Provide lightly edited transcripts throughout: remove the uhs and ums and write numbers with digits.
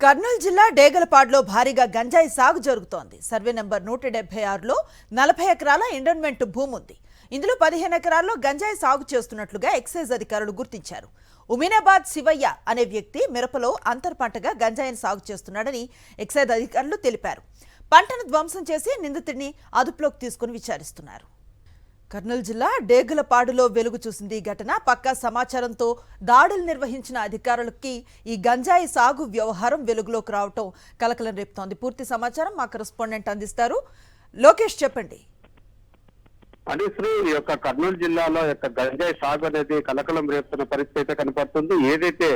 కర్నూలు జిల్లా డేగలపాడులో భారీగా గంజాయి సాగు జరుగుతోంది. సర్వే నంబర్ 176లో 40 ఎకరాల ఎండోన్మెంట్ భూమి ఉంది. ఇందులో 15 ఎకరాల్లో గంజాయి సాగు చేస్తున్నట్లుగా ఎక్సైజ్ అధికారులు గుర్తించారు. ఉమీనాబాద్ శివయ్య అనే వ్యక్తి మిరపలో అంతర్ పంటగా గంజాయిని సాగు చేస్తున్నాడని ఎక్సైజ్ అధికారులు తెలిపారు. పంటను ధ్వంసం చేసి నిందితుడిని అదుపులోకి తీసుకుని విచారిస్తున్నారు. కర్నూలు జిల్లా డేగలపాడులో వెలుగు చూసింది ఈ ఘటన. పక్కా సమాచారంతో దాడులు నిర్వహించిన అధికారులకి ఈ గంజాయి సాగు వ్యవహారం వెలుగులోకి రావటం కలకలం రేపుతోంది. పూర్తి సమాచారం మా కరెస్పాండెంట్ అందిస్తారు. లోకేష్, చెప్పండి. అంటే శ్రీ ఈ యొక్క కర్నూలు జిల్లాలో యొక్క గంజాయి సాగు అనేది కలకలం రేపుతున్న పరిస్థితి కనపడుతుంది. ఏదైతే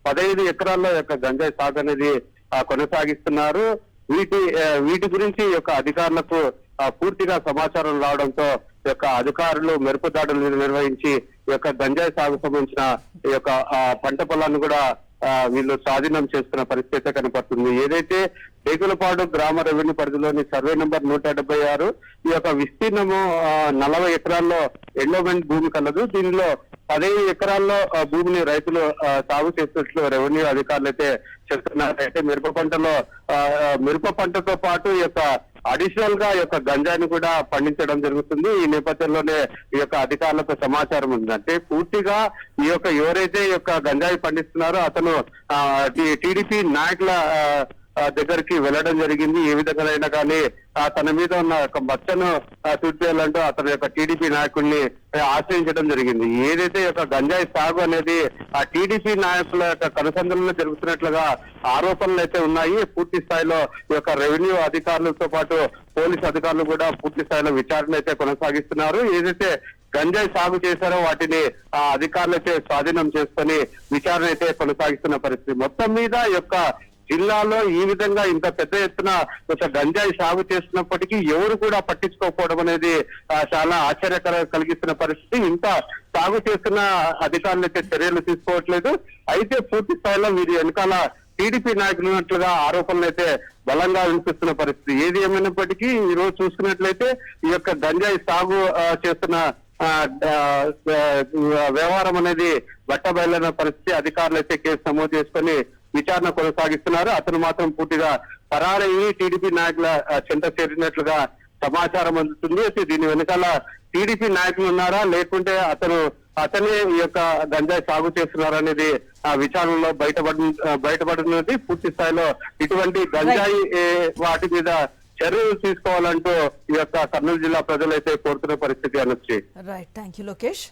15 ఎకరాల్లో యొక్క గంజాయి సాగు అనేది కొనసాగిస్తున్నారు. వీటి గురించి యొక్క అధికారులకు పూర్తిగా సమాచారం రావడంతో యొక్క అధికారులు మెరుపు దాడులు నిర్వహించి ఈ యొక్క గంజాయి సాగు సంబంధించిన ఈ యొక్క పంట పొలాన్ని కూడా వీళ్ళు స్వాధీనం చేసుకున్న పరిస్థితి కనపడుతుంది. ఏదైతే డేగులపాడు గ్రామ రెవెన్యూ పరిధిలోని సర్వే నంబర్ 176 ఈ యొక్క విస్తీర్ణము 40 ఎకరాల్లో ఎండోమెంట్ భూమి కలదు. దీనిలో 15 ఎకరాల్లో భూమిని రైతులు సాగు చేస్తున్నట్లు రెవెన్యూ అధికారులు అయితే చెప్తున్నారు. అయితే మిరప పంటతో పాటు ఈ యొక్క అడిషనల్ గా ఈ యొక్క గంజాయిని కూడా పండించడం జరుగుతుంది. ఈ నేపథ్యంలోనే ఈ యొక్క అధికారులకు సమాచారం ఉంది. అంటే పూర్తిగా ఈ యొక్క ఎవరైతే ఈ యొక్క గంజాయి పండిస్తున్నారో అతను టీడీపీ నాయకుల దగ్గరికి వెళ్ళడం జరిగింది. ఏ విధంగానైనా కానీ తన మీద ఉన్న ఒక మచ్చను చూపేయాలంటూ అతని యొక్క టీడీపీ నాయకుడిని ఆశ్రయించడం జరిగింది. ఏదైతే యొక్క గంజాయి సాగు అనేది ఆ టీడీపీ నాయకుల యొక్క కనుసంధంలో జరుగుతున్నట్లుగా ఆరోపణలు అయితే ఉన్నాయి. పూర్తి స్థాయిలో ఈ యొక్క రెవెన్యూ అధికారులతో పాటు పోలీసు అధికారులు కూడా పూర్తి స్థాయిలో విచారణ అయితే కొనసాగిస్తున్నారు. ఏదైతే గంజాయి సాగు చేశారో వాటిని అధికారులు అయితే స్వాధీనం చేసుకొని విచారణ అయితే కొనసాగిస్తున్న పరిస్థితి. మొత్తం మీద యొక్క జిల్లాలో ఈ విధంగా ఇంత పెద్ద ఎత్తున ఒక గంజాయి సాగు చేస్తున్నప్పటికీ ఎవరు కూడా పట్టించుకోకపోవడం అనేది చాలా కలిగిస్తున్న పరిస్థితి. ఇంత సాగు చేస్తున్న అధికారులు అయితే చర్యలు తీసుకోవట్లేదు. అయితే పూర్తి స్థాయిలో వీరి వెనకాల టీడీపీ నాయకులు ఉన్నట్లుగా ఆరోపణలు అయితే బలంగా వినిపిస్తున్న పరిస్థితి. ఏది ఏమైనప్పటికీ ఈ రోజు చూసుకున్నట్లయితే ఈ యొక్క గంజాయి సాగు చేస్తున్న వ్యవహారం అనేది బట్టబయలైన పరిస్థితి. అధికారులు అయితే కేసు నమోదు చేసుకొని విచారణ కొనసాగిస్తున్నారు. అతను మాత్రం పూర్తిగా పరారయ్యి టీడీపీ నాయకుల చెంత చేరినట్లుగా సమాచారం అందుతుంది. అయితే దీని వెనకాల టీడీపీ నాయకులు ఉన్నారా లేకుంటే అతనే ఈ యొక్క గంజాయి సాగు చేస్తున్నారా అనేది విచారణలో బయటపడుతున్నది. పూర్తి స్థాయిలో ఇటువంటి గంజాయి వాటి మీద చర్యలు తీసుకోవాలంటూ ఈ యొక్క కర్నూలు జిల్లా ప్రజలైతే కోరుతున్న పరిస్థితి అనొచ్చు. Right, thank you Lokesh.